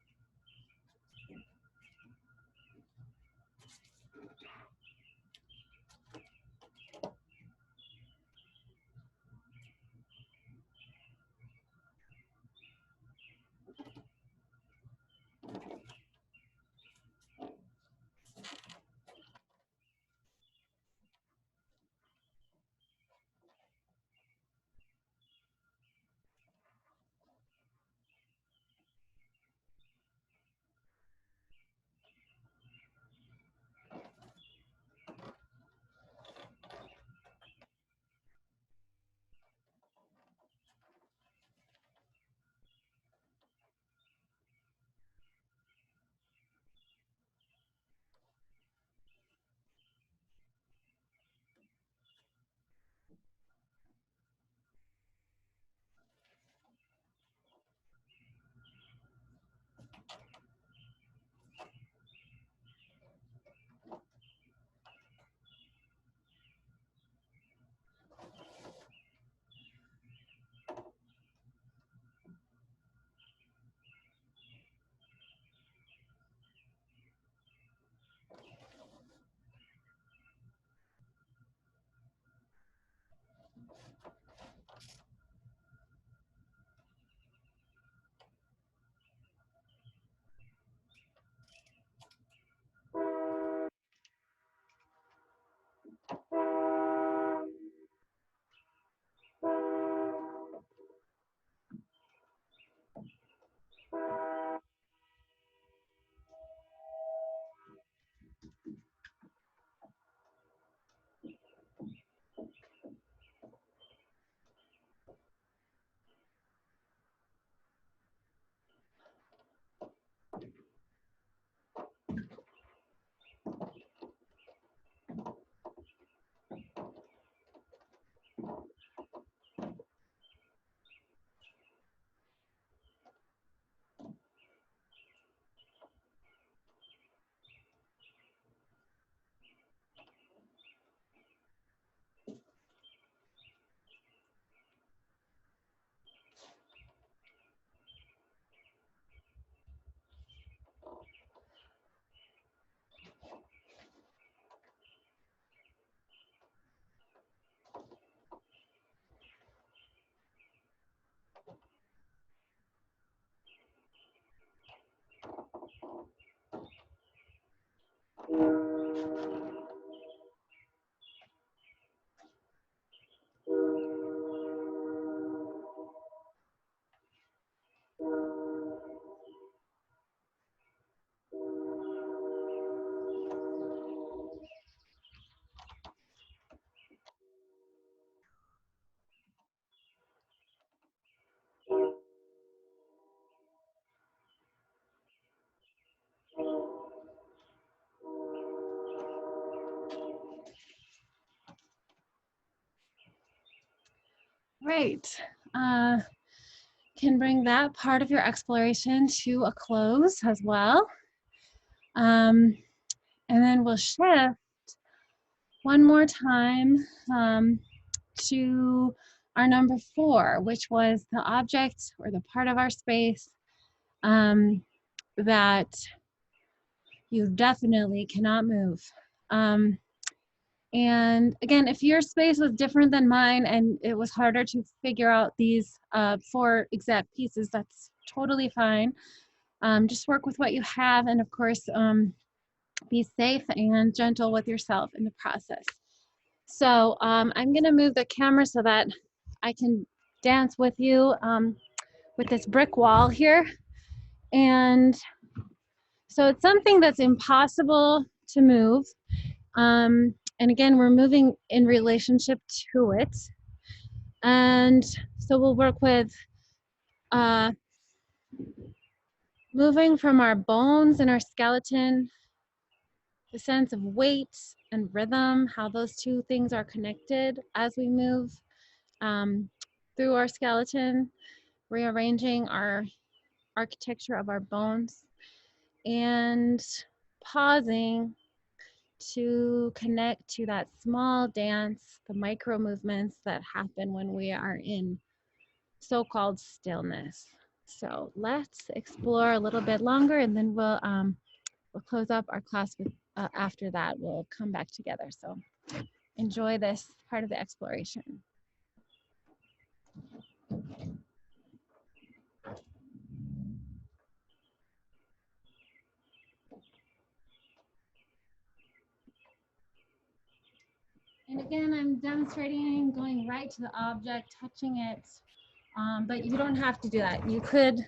Great. Can bring that part of your exploration to a close as well. And then we'll shift one more time to our number 4, which was the object or the part of our space that you definitely cannot move. And again, if your space was different than mine and it was harder to figure out these 4 exact pieces, that's totally fine. Just work with what you have, and of course, be safe and gentle with yourself in the process. So I'm going to move the camera so that I can dance with you with this brick wall here. And so it's something that's impossible to move. And again, we're moving in relationship to it. And so we'll work with moving from our bones and our skeleton, the sense of weight and rhythm, how those two things are connected as we move through our skeleton, rearranging our architecture of our bones, and pausing to connect to that small dance, the micro movements that happen when we are in so-called stillness. So let's explore a little bit longer, and then we'll close up our class with, after that. We'll come back together. So enjoy this part of the exploration. And again, I'm demonstrating going right to the object, touching it, but you don't have to do that. You could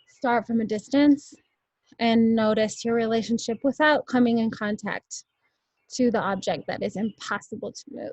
start from a distance and notice your relationship without coming in contact to the object that is impossible to move.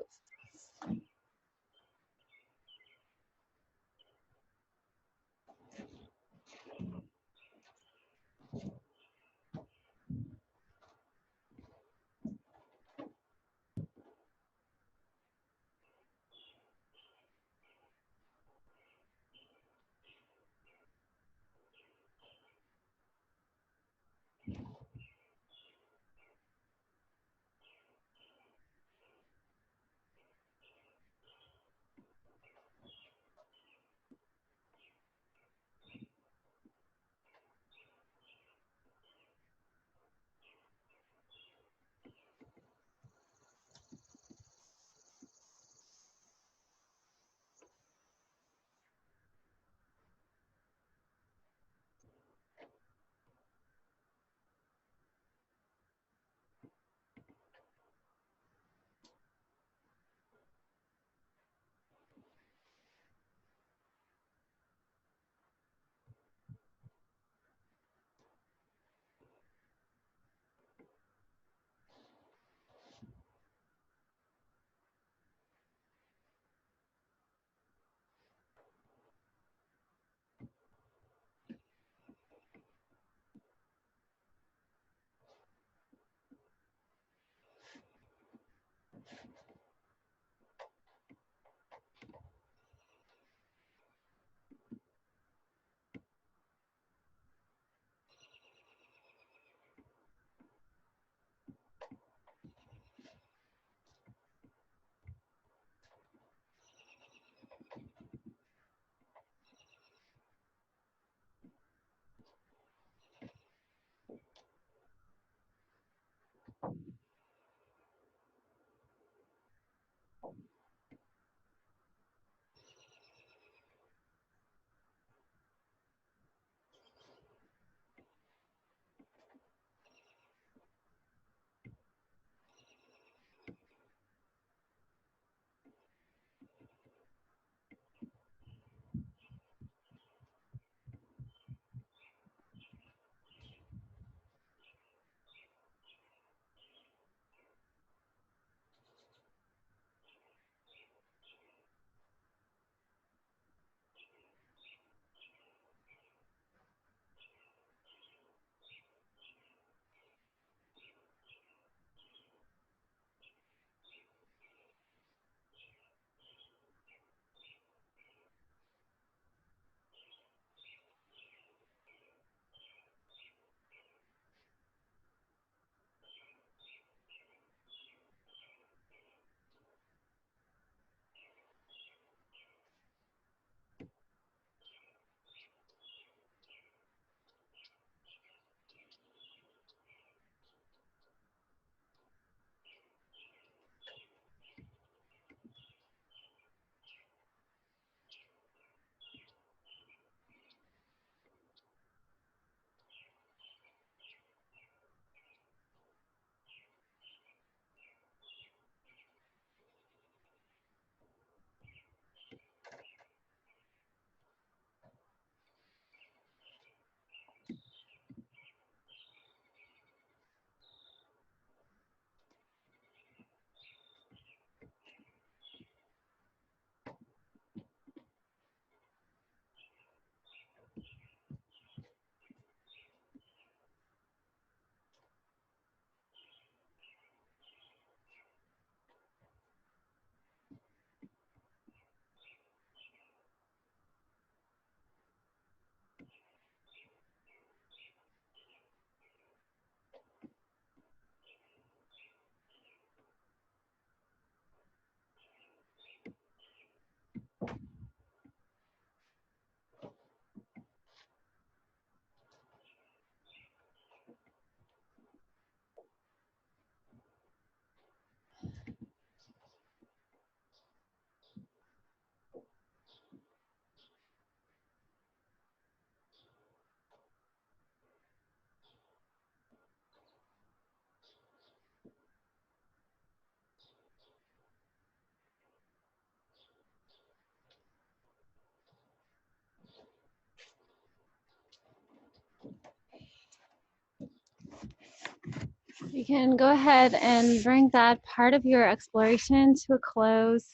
You can go ahead and bring that part of your exploration to a close.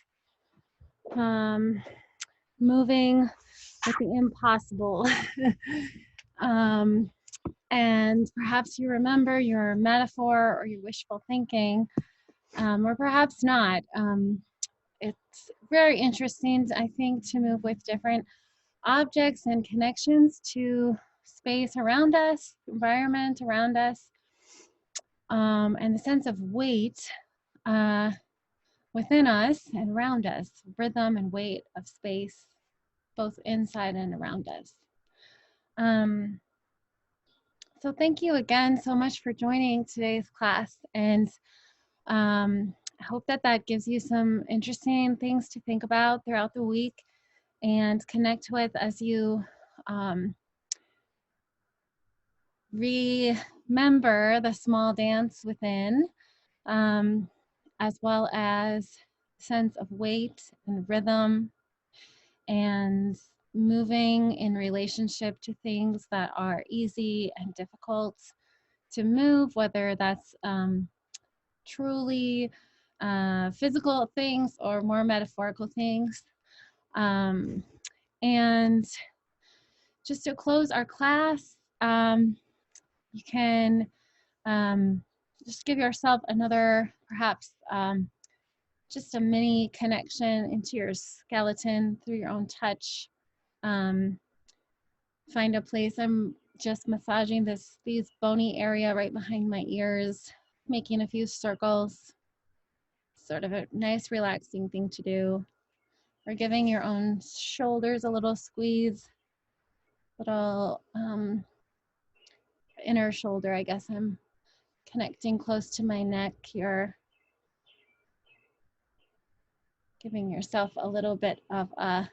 Moving with the impossible. And perhaps you remember your metaphor or your wishful thinking, or perhaps not. It's very interesting, I think, to move with different objects and connections to space around us, environment around us, and the sense of weight within us and around us, rhythm and weight of space, both inside and around us. So thank you again so much for joining today's class, and I hope that that gives you some interesting things to think about throughout the week and connect with as you remember the small dance within, as well as sense of weight and rhythm and moving in relationship to things that are easy and difficult to move, whether that's truly physical things or more metaphorical things. And just to close our class, you can just give yourself another, perhaps just a mini connection into your skeleton through your own touch. Find a place. I'm just massaging these bony area right behind my ears, making a few circles. Sort of a nice relaxing thing to do. Or giving your own shoulders a little squeeze, little inner shoulder, I guess. I'm connecting close to my neck here. Giving yourself a little bit of a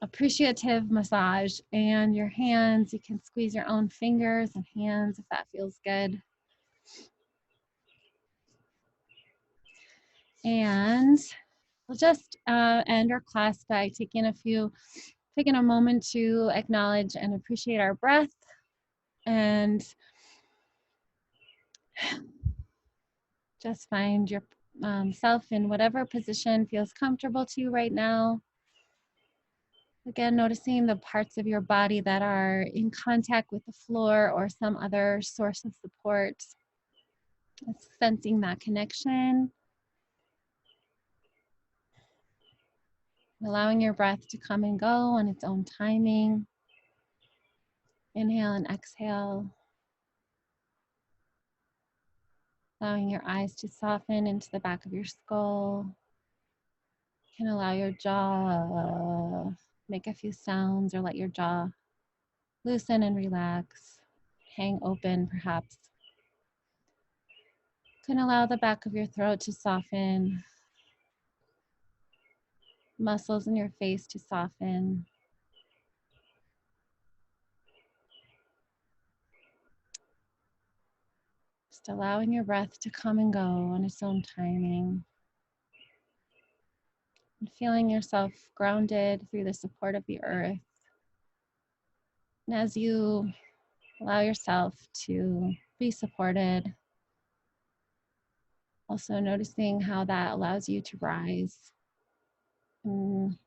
appreciative massage. And your hands, you can squeeze your own fingers and hands if that feels good. And we'll just end our class by taking a moment to acknowledge and appreciate our breath, and just find your self in whatever position feels comfortable to you right now. Again, noticing the parts of your body that are in contact with the floor or some other source of support. Sensing that connection. Allowing your breath to come and go on its own timing. Inhale and exhale. Allowing your eyes to soften into the back of your skull. You can allow your jaw, make a few sounds, or let your jaw loosen and relax. Hang open, perhaps. You can allow the back of your throat to soften. Muscles in your face to soften. Just allowing your breath to come and go on its own timing. And feeling yourself grounded through the support of the earth. And as you allow yourself to be supported, also noticing how that allows you to rise. And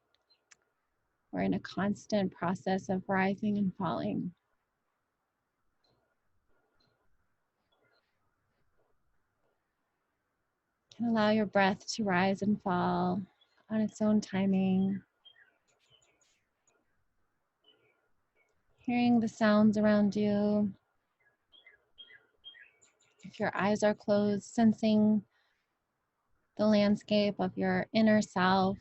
we're in a constant process of rising and falling. And allow your breath to rise and fall on its own timing. Hearing the sounds around you. If your eyes are closed, sensing the landscape of your inner self.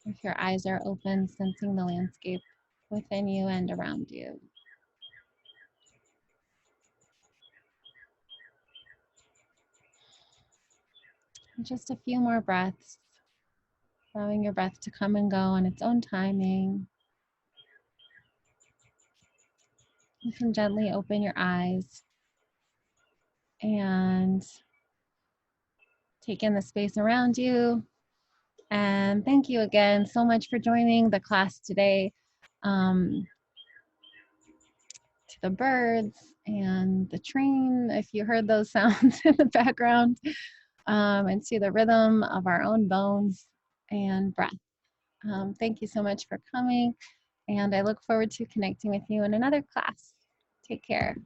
If your eyes are open, sensing the landscape within you and around you. And just a few more breaths, allowing your breath to come and go on its own timing. You can gently open your eyes and take in the space around you. And thank you again so much for joining the class today. to the birds and the train, if you heard those sounds in the background, and to the rhythm of our own bones and breath. Thank you so much for coming, and I look forward to connecting with you in another class. Take care.